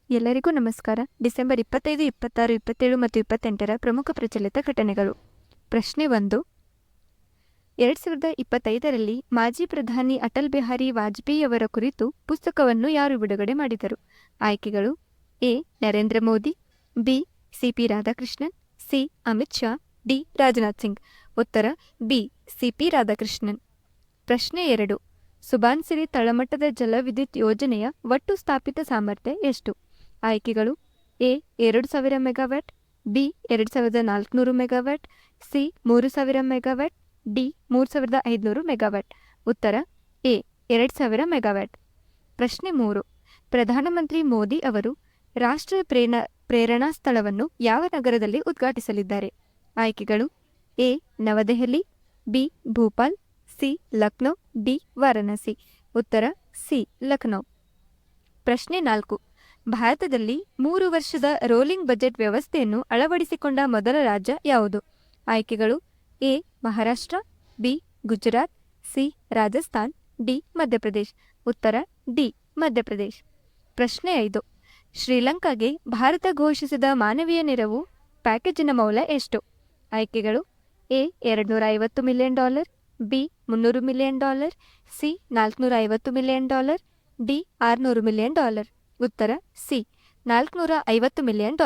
ಎಲ್ಲರಿಗೂ ನಮಸ್ಕಾರ. ಡಿಸೆಂಬರ್ 25, 26, 27 ಮತ್ತು 28ರ ಪ್ರಮುಖ ಪ್ರಚಲಿತ ಘಟನೆಗಳು. ಪ್ರಶ್ನೆ 1. 2025ರಲ್ಲಿ ಮಾಜಿ ಪ್ರಧಾನಿ ಅಟಲ್ ಬಿಹಾರಿ ವಾಜಪೇಯಿಯವರ ಕುರಿತು ಪುಸ್ತಕವನ್ನು ಯಾರು ಬಿಡುಗಡೆ ಮಾಡಿದರು? ಆಯ್ಕೆಗಳು: A. Narendra Modi, B. CP. Radhakrishnan, C. Amit Shah, D. Rajnath Singh. ಉತ್ತರ ಬಿ. ಸಿ.ಪಿ. ರಾಧಾಕೃಷ್ಣನ್. ಪ್ರಶ್ನೆ 2. ಸುಬಾನ್ಸಿರಿ ತಳಮಟ್ಟದ ಜಲವಿದ್ಯುತ್ ಯೋಜನೆಯ ಒಟ್ಟು ಸ್ಥಾಪಿತ ಸಾಮರ್ಥ್ಯ ಎಷ್ಟು? ಆಯ್ಕೆಗಳು: A. 2000 megawatt, B. 2400 megawatt, C. 3000 megawatt, D. 3500 megawatt. ಉತ್ತರ ಎ. 2000 ಮೆಗಾವ್ಯಾಟ್. ಪ್ರಶ್ನೆ 3. ಪ್ರಧಾನಮಂತ್ರಿ ಮೋದಿ ಅವರು ರಾಷ್ಟ್ರೀಯ ಪ್ರೇರಣಾ ಸ್ಥಳವನ್ನು ಯಾವ ನಗರದಲ್ಲಿ ಉದ್ಘಾಟಿಸಲಿದ್ದಾರೆ? ಆಯ್ಕೆಗಳು: A. New Delhi, B. Bhopal, C. Lucknow, D. Varanasi. ಉತ್ತರ ಸಿ. ಲಕ್ನೋ. ಪ್ರಶ್ನೆ 4. ಭಾರತದಲ್ಲಿ 3 ವರ್ಷದ ರೋಲಿಂಗ್ ಬಜೆಟ್ ವ್ಯವಸ್ಥೆಯನ್ನು ಅಳವಡಿಸಿಕೊಂಡ ಮೊದಲ ರಾಜ್ಯ ಯಾವುದು? ಆಯ್ಕೆಗಳು: A. Maharashtra, B. Gujarat, C. Rajasthan, D. Madhya Pradesh. ಉತ್ತರ ಡಿ. ಮಧ್ಯಪ್ರದೇಶ್. ಪ್ರಶ್ನೆ 5. ಶ್ರೀಲಂಕಾಗೆ ಭಾರತ ಘೋಷಿಸಿದ ಮಾನವೀಯ ನೆರವು ಪ್ಯಾಕೇಜಿನ ಮೌಲ್ಯ ಎಷ್ಟು? ಆಯ್ಕೆಗಳು: A. $250 million, B. $300 million, C. $450 million, D. $600 million. ಉತ್ತರ ಸಿ. $450 ಮಿಲಿಯನ್.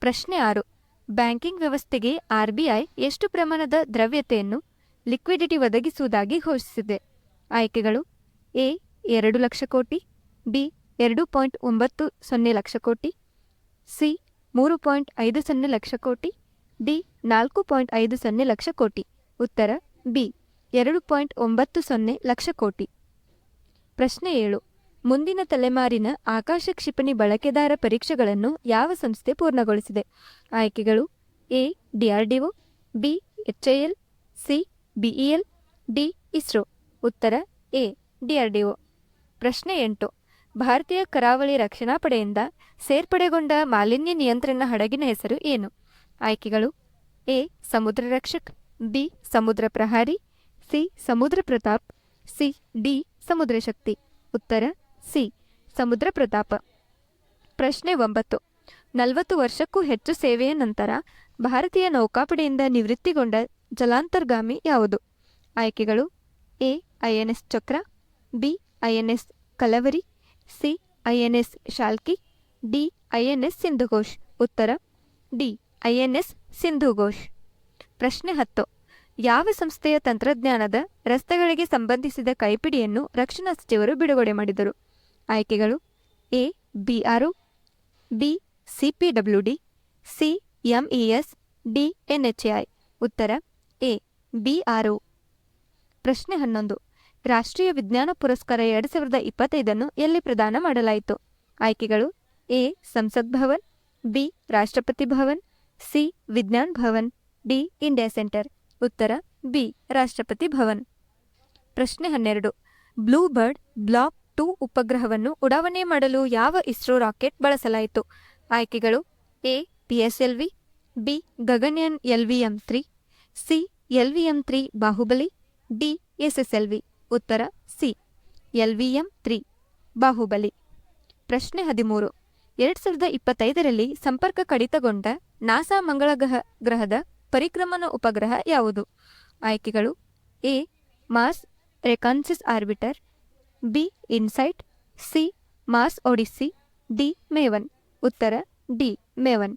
ಪ್ರಶ್ನೆ 6. ಬ್ಯಾಂಕಿಂಗ್ ವ್ಯವಸ್ಥೆಗೆ ಆರ್ಬಿಐ ಎಷ್ಟು ಪ್ರಮಾಣದ ದ್ರವ್ಯತೆಯನ್ನು ಲಿಕ್ವಿಡಿಟಿ ಒದಗಿಸುವುದಾಗಿ ಘೋಷಿಸಿದೆ? ಆಯ್ಕೆಗಳು: ಎ. 2 ಲಕ್ಷ ಕೋಟಿ, ಬಿ. 2.90 ಲಕ್ಷ ಕೋಟಿ, ಸಿ. 3.50 ಲಕ್ಷ ಕೋಟಿ, ಡಿ. 4.50 ಲಕ್ಷ ಕೋಟಿ. ಉತ್ತರ ಬಿ. 2.90 ಲಕ್ಷ ಕೋಟಿ. ಪ್ರಶ್ನೆ 7. ಮುಂದಿನ ತಲೆಮಾರಿನ ಆಕಾಶ ಕ್ಷಿಪಣಿ ಬಳಕೆದಾರ ಪರೀಕ್ಷೆಗಳನ್ನು ಯಾವ ಸಂಸ್ಥೆ ಪೂರ್ಣಗೊಳಿಸಿದೆ? ಆಯ್ಕೆಗಳು: A. DRDO, B. HAL, C. BEL, D. ISRO. ಉತ್ತರ ಎ. ಡಿಆರ್ಡಿಒ. ಪ್ರಶ್ನೆ 8. ಭಾರತೀಯ ಕರಾವಳಿ ರಕ್ಷಣಾ ಪಡೆಯಿಂದ ಸೇರ್ಪಡೆಗೊಂಡ ಮಾಲಿನ್ಯ ನಿಯಂತ್ರಣ ಹಡಗಿನ ಹೆಸರು ಏನು? ಆಯ್ಕೆಗಳು: ಎ. ಸಮುದ್ರ ರಕ್ಷಕ್, ಬಿ. ಸಮುದ್ರ ಪ್ರಹಾರಿ, ಸಿ. ಸಮುದ್ರ ಪ್ರತಾಪ್, ಸಿ. ಡಿ. ಸಮುದ್ರ ಶಕ್ತಿ. ಉತ್ತರ ಸಿ. ಸಮುದ್ರ ಪ್ರತಾಪ. ಪ್ರಶ್ನೆ 9. 40 ವರ್ಷಕ್ಕೂ ಹೆಚ್ಚು ಸೇವೆಯ ನಂತರ ಭಾರತೀಯ ನೌಕಾಪಡೆಯಿಂದ ನಿವೃತ್ತಿಗೊಂಡ ಜಲಾಂತರ್ಗಾಮಿ ಯಾವುದು? ಆಯ್ಕೆಗಳು: A. INS Chakra, B. INS Kalvari, C. INS Shalki, D. INS Sindhughosh. ಉತ್ತರ ಡಿ. ಐಎನ್ಎಸ್ ಸಿಂಧುಘೋಷ್. ಪ್ರಶ್ನೆ 10. ಯಾವ ಸಂಸ್ಥೆಯ ತಂತ್ರಜ್ಞಾನದ ರಸ್ತೆಗಳಿಗೆ ಸಂಬಂಧಿಸಿದ ಕೈಪಿಡಿಯನ್ನು ರಕ್ಷಣಾ ಸಚಿವರು ಬಿಡುಗಡೆ ಮಾಡಿದರು? ಆಯ್ಕೆಗಳು: A. BRO, B. CPWD, C. MES, D. NHAI. ಉತ್ತರ ಎ. ಬಿಆರ್ಒ. ಪ್ರಶ್ನೆ 11. ರಾಷ್ಟ್ರೀಯ ವಿಜ್ಞಾನ ಪುರಸ್ಕಾರ 2025 ಎಲ್ಲಿ ಪ್ರದಾನ ಮಾಡಲಾಯಿತು? ಆಯ್ಕೆಗಳು: ಎ. ಸಂಸತ್ ಭವನ್, ಬಿ. ರಾಷ್ಟ್ರಪತಿ ಭವನ್, ಸಿ. ವಿಜ್ಞಾನ್ ಭವನ್, ಡಿ. India centre. ಉತ್ತರ ಬಿ. ರಾಷ್ಟ್ರಪತಿ ಭವನ್. ಪ್ರಶ್ನೆ 12. ಬ್ಲೂ ಬರ್ಡ್ ಬ್ಲಾಕ್ 2 ಉಪಗ್ರಹವನ್ನು ಉಡಾವಣೆ ಮಾಡಲು ಯಾವ ಇಸ್ರೋ ರಾಕೆಟ್ ಬಳಸಲಾಯಿತು? ಆಯ್ಕೆಗಳು: A. PSLV, B. Gaganyaan LVM-3, C. LVM-3 Baahubali, D. SSLV. ಉತ್ತರ ಸಿ. LVM-3 ಬಾಹುಬಲಿ. ಪ್ರಶ್ನೆ 13. 2025ರಲ್ಲಿ ಸಂಪರ್ಕ ಕಡಿತಗೊಂಡ ನಾಸಾ ಮಂಗಳ ಗ್ರಹದ ಪರಿಕ್ರಮಣ ಉಪಗ್ರಹ ಯಾವುದು? ಆಯ್ಕೆಗಳು: A. Mars reconnaissance orbiter, B. InSight, C. Mars Odyssey, D. MAVEN. ಉತ್ತರ ಡಿ. ಮೇವನ್.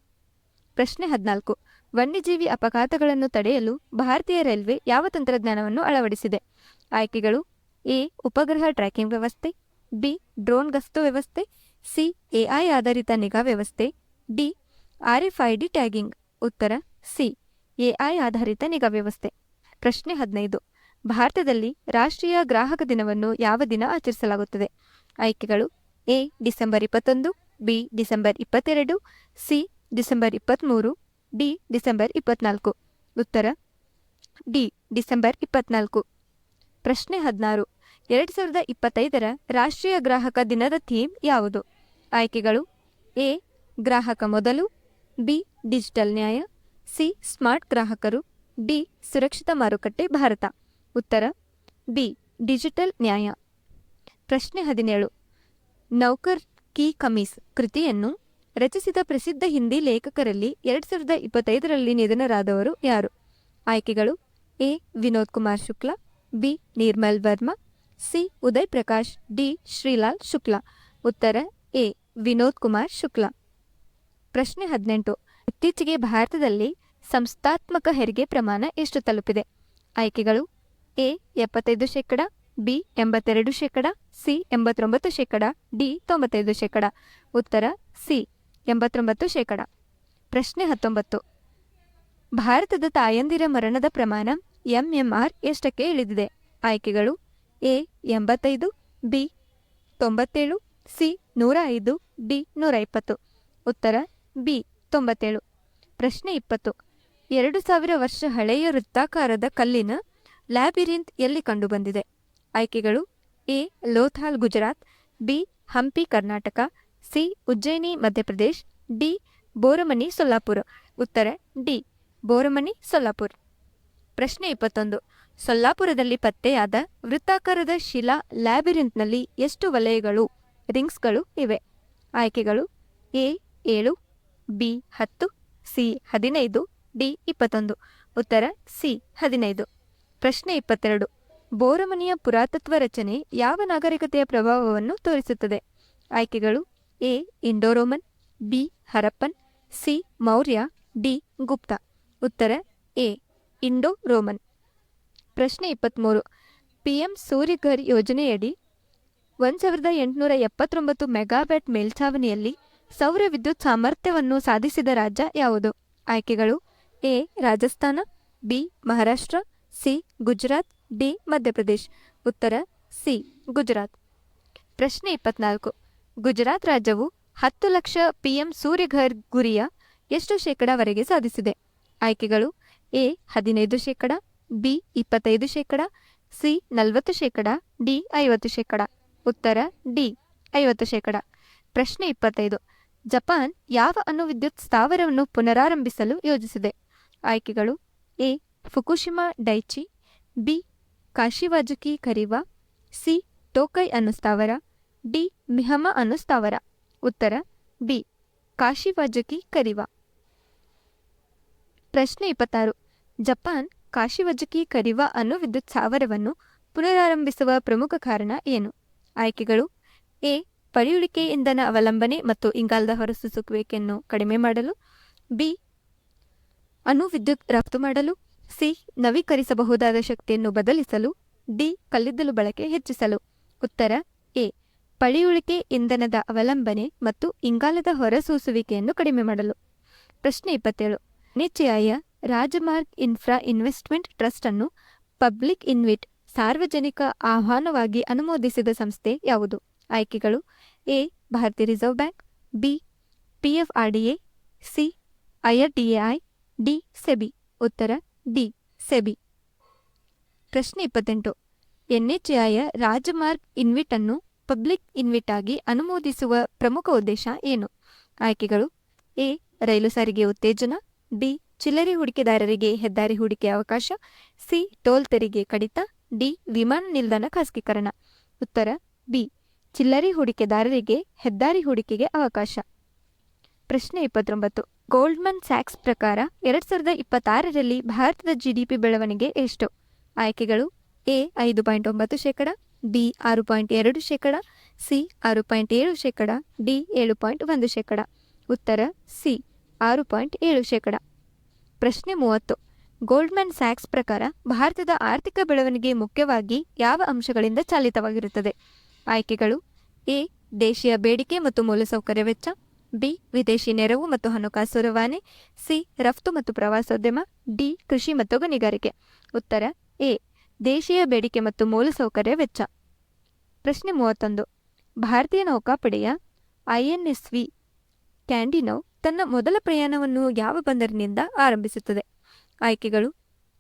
ಪ್ರಶ್ನೆ 14. ವನ್ಯಜೀವಿ ಅಪಘಾತಗಳನ್ನು ತಡೆಯಲು ಭಾರತೀಯ ರೈಲ್ವೆ ಯಾವ ತಂತ್ರಜ್ಞಾನವನ್ನು ಅಳವಡಿಸಿದೆ? ಆಯ್ಕೆಗಳು: ಎ. ಉಪಗ್ರಹ ಟ್ರ್ಯಾಕಿಂಗ್ ವ್ಯವಸ್ಥೆ, ಬಿ. ಡ್ರೋನ್ ಗಸ್ತು ವ್ಯವಸ್ಥೆ, ಸಿ. ಎಐ ಆಧಾರಿತ ನಿಗಾ ವ್ಯವಸ್ಥೆ, ಡಿ. RFID tagging. ಉತ್ತರ ಸಿ. ಎಐ ಆಧಾರಿತ ನಿಗಾ ವ್ಯವಸ್ಥೆ. ಪ್ರಶ್ನೆ 15. ಭಾರತದಲ್ಲಿ ರಾಷ್ಟ್ರೀಯ ಗ್ರಾಹಕ ದಿನವನ್ನು ಯಾವ ದಿನ ಆಚರಿಸಲಾಗುತ್ತದೆ? ಆಯ್ಕೆಗಳು: A. December 21, B. December 22, C. December 23, D. December 24. ಉತ್ತರ ಡಿ. ಡಿಸೆಂಬರ್ 24. ಪ್ರಶ್ನೆ 16. 2025ರ ರಾಷ್ಟ್ರೀಯ ಗ್ರಾಹಕ ದಿನದ ಥೀಮ್ ಯಾವುದು? ಆಯ್ಕೆಗಳು: ಎ. ಗ್ರಾಹಕ ಮೊದಲು, ಬಿ. ಡಿಜಿಟಲ್ ನ್ಯಾಯ, ಸಿ. ಸ್ಮಾರ್ಟ್ ಗ್ರಾಹಕರು, ಡಿ. ಸುರಕ್ಷಿತ ಮಾರುಕಟ್ಟೆ ಭಾರತ. ಉತ್ತರ ಬಿ. ಡಿಜಿಟಲ್ ನ್ಯಾಯ. ಪ್ರಶ್ನೆ 17. ನೌಕರ್ ಕಿ ಕಮೀಸ್ ಕೃತಿಯನ್ನು ರಚಿಸಿದ ಪ್ರಸಿದ್ಧ ಹಿಂದಿ ಲೇಖಕರಲ್ಲಿ 2025ರಲ್ಲಿ ನಿಧನರಾದವರು ಯಾರು? ಆಯ್ಕೆಗಳು: A. Vinod Kumar Shukla, B. Nirmal Verma, C. Uday Prakash, D. Shrilal Shukla. ಉತ್ತರ ಎ. ವಿನೋದ್ ಕುಮಾರ್ ಶುಕ್ಲಾ. ಪ್ರಶ್ನೆ 18. ಇತ್ತೀಚೆಗೆ ಭಾರತದಲ್ಲಿ ಸಂಸ್ಥಾತ್ಮಕ ಹೆರಿಗೆ ಪ್ರಮಾಣ ಎಷ್ಟು ತಲುಪಿದೆ? ಆಯ್ಕೆಗಳು: ಎ. 75%, ಬಿ. 82%, ಸಿ. 89%, ಡಿ. 95%. ಉತ್ತರ ಸಿ. 89%. ಪ್ರಶ್ನೆ 19. ಭಾರತದ ತಾಯಂದಿರ ಮರಣದ ಪ್ರಮಾಣ ಎಂಎಂಆರ್ ಎಷ್ಟಕ್ಕೆ ಇಳಿದಿದೆ? ಆಯ್ಕೆಗಳು: ಎ. 85, ಬಿ. 97, ಸಿ. 105, ಡಿ. 120. ಉತ್ತರ ಬಿ. 97. ಪ್ರಶ್ನೆ 20. 2000 ವರ್ಷ ಹಳೆಯ ವೃತ್ತಾಕಾರದ ಕಲ್ಲಿನ ಲ್ಯಾಬಿರಿಂತ್ ಎಲ್ಲಿ ಕಂಡುಬಂದಿದೆ? ಆಯ್ಕೆಗಳು: A. Lothal Gujarat, B. Hampi Karnataka, C. Ujjaini Madhya Pradesh, D. Boramani Solapur. ಉತ್ತರ ಡಿ. ಬೋರಮನಿ ಸೊಲ್ಲಾಪುರ್. ಪ್ರಶ್ನೆ 21. ಸೊಲ್ಲಾಪುರದಲ್ಲಿ ಪತ್ತೆಯಾದ ವೃತ್ತಾಕಾರದ ಶಿಲಾ ಲ್ಯಾಬಿರಿಂತ್ನಲ್ಲಿ ಎಷ್ಟು ವಲಯಗಳು ರಿಂಗ್ಸ್ಗಳು ಇವೆ? ಆಯ್ಕೆಗಳು: ಎ. 7, ಬಿ. 10, ಸಿ. 15, ಡಿ. 21. ಉತ್ತರ ಸಿ. 15. ಪ್ರಶ್ನೆ 22. ಬೋರಮನಿಯ ಪುರಾತತ್ವ ರಚನೆ ಯಾವ ನಾಗರಿಕತೆಯ ಪ್ರಭಾವವನ್ನು ತೋರಿಸುತ್ತದೆ? ಆಯ್ಕೆಗಳು: A. Indo Roman, B. Harappan, C. Maurya, D. Gupta. ಉತ್ತರ ಎ. Indo Roman. ಪ್ರಶ್ನೆ 23. ಪಿಎಂ ಸೂರ್ಯಘರ್ ಯೋಜನೆಯಡಿ 1879 ಮೆಗಾವ್ಯಾಟ್ ಮೇಲ್ಛಾವಣಿಯಲ್ಲಿ ಸೌರ ವಿದ್ಯುತ್ ಸಾಮರ್ಥ್ಯವನ್ನು ಸಾಧಿಸಿದ ರಾಜ್ಯ ಯಾವುದು? ಆಯ್ಕೆಗಳು: A. Rajasthan, B. Maharashtra, C. Gujarat, D. Madhya Pradesh. ಉತ್ತರ ಸಿ. ಗುಜರಾತ್. ಪ್ರಶ್ನೆ 24. ಗುಜರಾತ್ ರಾಜ್ಯವು 10 ಲಕ್ಷ ಪಿಎಂ ಸೂರ್ಯಘರ್ ಗುರಿಯ ಎಷ್ಟು ಶೇಕಡಾವರೆಗೆ ಸಾಧಿಸಿದೆ? ಆಯ್ಕೆಗಳು: ಎ. 15%, ಬಿ. 25%, ಸಿ. 40%, ಡಿ. 50%. ಉತ್ತರ ಡಿ. 50%. ಪ್ರಶ್ನೆ 25. ಜಪಾನ್ ಯಾವ ಅಣುವಿದ್ಯುತ್ ಸ್ಥಾವರವನ್ನು ಪುನರಾರಂಭಿಸಲು ಯೋಜಿಸಿದೆ? ಆಯ್ಕೆಗಳು: A. Fukushima Daiichi, B. Kashiwazaki Kariwa, C. Tokai ಅಣುಸ್ಥಾವರ, ಡಿ. ಮಿಹಮಾ ಅಣುಸ್ಥಾವರ. ಉತ್ತರ ಬಿ. ಕಾಶಿವಾಜುಕಿ ಕರಿವಾ. ಪ್ರಶ್ನೆ 26. ಜಪಾನ್ ಕಾಶಿವಾಜುಕಿ ಕರಿವಾ ಅಣುವಿದ್ಯುತ್ ಸ್ಥಾವರವನ್ನು ಪುನರಾರಂಭಿಸುವ ಪ್ರಮುಖ ಕಾರಣ ಏನು? ಆಯ್ಕೆಗಳು: ಎ. ಪಳೆಯುಳಿಕೆ ಇಂಧನ ಅವಲಂಬನೆ ಮತ್ತು ಇಂಗಾಲದ ಹೊರಸೂಸುವಿಕೆಯನ್ನು ಕಡಿಮೆ ಮಾಡಲು, ಬಿ. ಅಣು ವಿದ್ಯುತ್ ರಫ್ತು ಮಾಡಲು, ಸಿ. ನವೀಕರಿಸಬಹುದಾದ ಶಕ್ತಿಯನ್ನು ಬದಲಿಸಲು, ಡಿ. ಕಲ್ಲಿದ್ದಲು ಬಳಕೆ ಹೆಚ್ಚಿಸಲು. ಉತ್ತರ ಎ. ಪಳೆಯುಳಿಕೆ ಇಂಧನದ ಅವಲಂಬನೆ ಮತ್ತು ಇಂಗಾಲದ ಹೊರಸೂಸುವಿಕೆಯನ್ನು ಕಡಿಮೆ ಮಾಡಲು. ಪ್ರಶ್ನೆ 27. ಎನ್ಎಚ್ಎಐಯ ರಾಜಮಾರ್ಗ್ ಇನ್ಫ್ರಾ ಇನ್ವೆಸ್ಟ್ಮೆಂಟ್ ಟ್ರಸ್ಟ್ ಅನ್ನು ಪಬ್ಲಿಕ್ ಇನ್ವಿಟ್ ಸಾರ್ವಜನಿಕ ಆಹ್ವಾನವಾಗಿ ಅನುಮೋದಿಸಿದ ಸಂಸ್ಥೆ ಯಾವುದು? ಆಯ್ಕೆಗಳು: ಎ. ಭಾರತೀಯ reserve bank, B. PFRDA, C. IRDAI, D. SEBI. ಉತ್ತರ ಡಿ. ಸೆಬಿ. ಪ್ರಶ್ನೆ 28. ಎನ್ಎಚ್ಎಐಯ ರಾಜಮಾರ್ಗ್ ಇನ್ವಿಟ್ ಅನ್ನು ಪಬ್ಲಿಕ್ ಇನ್ವಿಟ್ ಆಗಿ ಅನುಮೋದಿಸುವ ಪ್ರಮುಖ ಉದ್ದೇಶ ಏನು? ಆಯ್ಕೆಗಳು: ಎ. ರೈಲು ಸಾರಿಗೆ ಉತ್ತೇಜನ, ಬಿ. ಚಿಲ್ಲರೆ ಹೂಡಿಕೆದಾರರಿಗೆ ಹೆದ್ದಾರಿ ಹೂಡಿಕೆ ಅವಕಾಶ, ಸಿ. ಟೋಲ್ ತೆರಿಗೆ ಕಡಿತ, ಡಿ. ವಿಮಾನ ನಿಲ್ದಾಣ ಖಾಸಗೀಕರಣ. ಉತ್ತರ ಬಿ. ಚಿಲ್ಲರೆ ಹೂಡಿಕೆದಾರರಿಗೆ ಹೆದ್ದಾರಿ ಹೂಡಿಕೆಗೆ ಅವಕಾಶ. ಪ್ರಶ್ನೆ 29. ಗೋಲ್ಡ್ಮನ್ ಸ್ಯಾಕ್ಸ್ ಪ್ರಕಾರ 2026ರಲ್ಲಿ ಭಾರತದ ಜಿಡಿಪಿ ಬೆಳವಣಿಗೆ ಎಷ್ಟು? ಆಯ್ಕೆಗಳು: ಎ. 5.9%, ಬಿ. 6.2%, ಸಿ. 6.7%, ಡಿ. 7.1%. ಉತ್ತರ ಸಿ. 6.7%. ಪ್ರಶ್ನೆ 30. ಗೋಲ್ಡ್ಮನ್ ಸ್ಯಾಕ್ಸ್ ಪ್ರಕಾರ ಭಾರತದ ಆರ್ಥಿಕ ಬೆಳವಣಿಗೆ ಮುಖ್ಯವಾಗಿ ಯಾವ ಅಂಶಗಳಿಂದ ಚಾಲಿತವಾಗಿರುತ್ತದೆ? ಆಯ್ಕೆಗಳು: ಎ. ದೇಶೀಯ ಬೇಡಿಕೆ ಮತ್ತು ಮೂಲಸೌಕರ್ಯ ವೆಚ್ಚ, ಬಿ. ವಿದೇಶಿ ನೆರವು ಮತ್ತು ಹಣಕಾಸು ರವಾನೆ, ಸಿ. ರಫ್ತು ಮತ್ತು ಪ್ರವಾಸೋದ್ಯಮ, ಡಿ. ಕೃಷಿ ಮತ್ತು ಗಣಿಗಾರಿಕೆ. ಉತ್ತರ ಎ. ದೇಶೀಯ ಬೇಡಿಕೆ ಮತ್ತು ಮೂಲಸೌಕರ್ಯ ವೆಚ್ಚ. ಪ್ರಶ್ನೆ 31. ಭಾರತೀಯ ನೌಕಾಪಡೆಯ ಐಎನ್ಎಸ್ವಿ ಕ್ಯಾಂಡಿನೌ ತನ್ನ ಮೊದಲ ಪ್ರಯಾಣವನ್ನು ಯಾವ ಬಂದರಿನಿಂದ ಆರಂಭಿಸುತ್ತದೆ? ಆಯ್ಕೆಗಳು: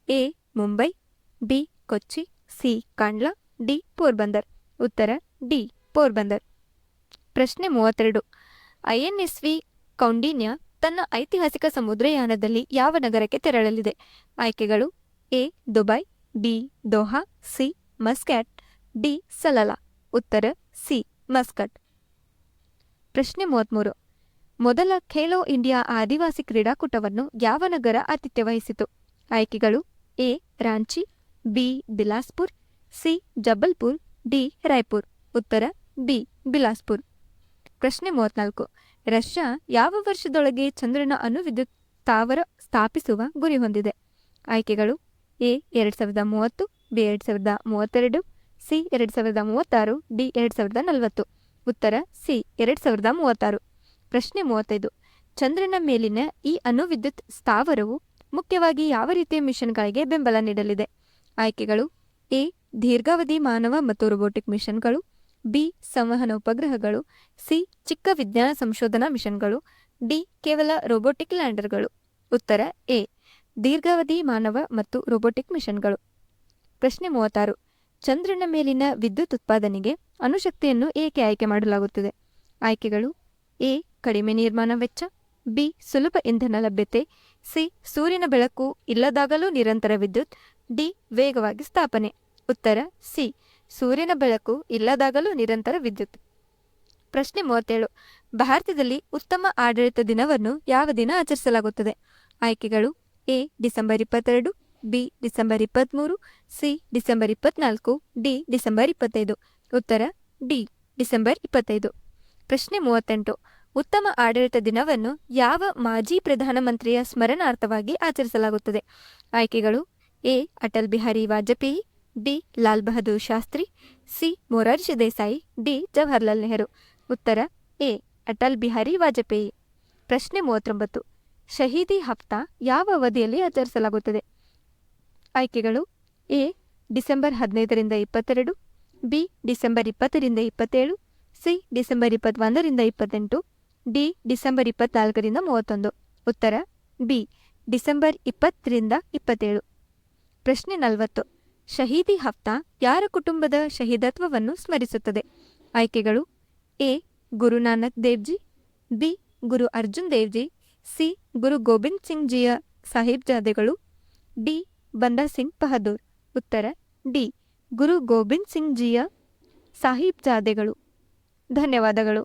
A. Mumbai, B. Kochi, C. Kandla, D. Porbandar. ಉತ್ತರ ಡಿ. ಪೋರ್ಬಂದರ್. ಪ್ರಶ್ನೆ 32. ಐಎನ್ಎಸ್ವಿ ಕೌಂಡಿನ್ಯ ತನ್ನ ಐತಿಹಾಸಿಕ ಸಮುದ್ರಯಾನದಲ್ಲಿ ಯಾವ ನಗರಕ್ಕೆ ತೆರಳಲಿದೆ? ಆಯ್ಕೆಗಳು: A. Dubai, B. Doha, C. Muscat, D. Salalah. ಉತ್ತರ ಸಿ. ಮಸ್ಕಟ್. ಪ್ರಶ್ನೆ 33. ಮೊದಲ ಖೇಲೋ ಇಂಡಿಯಾ ಆದಿವಾಸಿ ಕ್ರೀಡಾಕೂಟವನ್ನು ಯಾವ ನಗರ ಆತಿಥ್ಯ ವಹಿಸಿತು? ಆಯ್ಕೆಗಳು A Ranchi, B Bilaspur, C Jabalpur, D Raipur. ಉತ್ತರ ಬಿ ಬಿಲಾಸ್ಪುರ್. ಪ್ರಶ್ನೆ 34. ರಷ್ಯಾ ಯಾವ ವರ್ಷದೊಳಗೆ ಚಂದ್ರನ ಅಣುವಿದ್ಯುತ್ ಸ್ಥಾವರ ಸ್ಥಾಪಿಸುವ ಗುರಿ ಹೊಂದಿದೆ? ಆಯ್ಕೆಗಳು ಎ 2030, ಬಿ 2032, ಸಿ 2036, ಡಿ 2040. ಉತ್ತರ ಸಿ 2036. ಪ್ರಶ್ನೆ 35. ಚಂದ್ರನ ಮೇಲಿನ ಈ ಅಣುವಿದ್ಯುತ್ ಸ್ಥಾವರವು ಮುಖ್ಯವಾಗಿ ಯಾವ ರೀತಿಯ ಮಿಷನ್ಗಳಿಗೆ ಬೆಂಬಲ ನೀಡಲಿದೆ? ಆಯ್ಕೆಗಳು ಎ ದೀರ್ಘಾವಧಿ ಮಾನವ ಮತ್ತು ರೋಬೋಟಿಕ್ ಮಿಷನ್ಗಳು, ಬಿ ಸಂವಹನ ಉಪಗ್ರಹಗಳು, ಸಿ ಚಿಕ್ಕ ವಿಜ್ಞಾನ ಸಂಶೋಧನಾ ಮಿಷನ್ಗಳು, ಡಿ ಕೇವಲ ರೋಬೋಟಿಕ್ ಲ್ಯಾಂಡರ್ಗಳು. ಉತ್ತರ ಎ ದೀರ್ಘಾವಧಿ ಮಾನವ ಮತ್ತು ರೋಬೋಟಿಕ್ ಮಿಷನ್ಗಳು. ಪ್ರಶ್ನೆ 36. ಚಂದ್ರನ ಮೇಲಿನ ವಿದ್ಯುತ್ ಉತ್ಪಾದನೆಗೆ ಅಣುಶಕ್ತಿಯನ್ನು ಏಕೆ ಆಯ್ಕೆ ಮಾಡಲಾಗುತ್ತದೆ? ಆಯ್ಕೆಗಳು ಎ ಕಡಿಮೆ ನಿರ್ಮಾಣ ವೆಚ್ಚ, ಬಿ ಸುಲಭ ಇಂಧನ ಲಭ್ಯತೆ, ಸಿ ಸೂರ್ಯನ ಬೆಳಕು ಇಲ್ಲದಾಗಲೂ ನಿರಂತರ ವಿದ್ಯುತ್, ಡಿ ವೇಗವಾಗಿ ಸ್ಥಾಪನೆ. ಉತ್ತರ ಸಿ ಸೂರ್ಯನ ಬೆಳಕು ಇಲ್ಲದಾಗಲೂ ನಿರಂತರ ವಿದ್ಯುತ್. ಪ್ರಶ್ನೆ 37. ಭಾರತದಲ್ಲಿ ಉತ್ತಮ ಆಡಳಿತ ದಿನವನ್ನು ಯಾವ ದಿನ ಆಚರಿಸಲಾಗುತ್ತದೆ? ಆಯ್ಕೆಗಳು A December 22, B December 23, C December 24, D December 25. ಉತ್ತರ ಡಿ ಡಿಸೆಂಬರ್ 25. ಪ್ರಶ್ನೆ 38. ಉತ್ತಮ ಆಡಳಿತ ದಿನವನ್ನು ಯಾವ ಮಾಜಿ ಪ್ರಧಾನಮಂತ್ರಿಯ ಸ್ಮರಣಾರ್ಥವಾಗಿ ಆಚರಿಸಲಾಗುತ್ತದೆ? ಆಯ್ಕೆಗಳು A Atal Bihari Vajpayee, B Lal Bahadur Shastri, C Morarji Desai, D Jawaharlal Nehru. ಉತ್ತರ ಎ ಅಟಲ್ ಬಿಹಾರಿ ವಾಜಪೇಯಿ. ಪ್ರಶ್ನೆ 39. ಶಹೀದಿ ಹಫ್ತಾ ಯಾವ ಅವಧಿಯಲ್ಲಿ ಆಚರಿಸಲಾಗುತ್ತದೆ? ಆಯ್ಕೆಗಳು ಎ ಡಿಸೆಂಬರ್ 15ರಿಂದ 22, ಬಿ ಡಿಸೆಂಬರ್ 20ರಿಂದ 27, ಸಿ ಡಿಸೆಂಬರ್ 21ರಿಂದ 28, ಡಿ ಡಿಸೆಂಬರ್ 24ರಿಂದ 31. ಉತ್ತರ ಬಿ ಡಿಸೆಂಬರ್ 20ರಿಂದ 27. ಪ್ರಶ್ನೆ 40. ಶಹೀದಿ ಹಫ್ತಾ ಯಾರ ಕುಟುಂಬದ ಶಹೀದತ್ವವನ್ನು ಸ್ಮರಿಸುತ್ತದೆ? ಆಯ್ಕೆಗಳು A Guru Nanak Devji, B Guru Arjun Devji, C Guru Gobind Singh ಜಿಯ ಸಾಹಿಬ್ಜಾದೆಗಳು, ಡಿ ಬಂದಾ ಸಿಂಗ್ ಬಹದ್ದೂರ್. ಉತ್ತರ ಡಿ ಗುರು ಗೋಬಿಂದ್ ಸಿಂಗ್ ಜಿಯ ಸಾಹಿಬ್ಜಾದೆಗಳು. ಧನ್ಯವಾದಗಳು.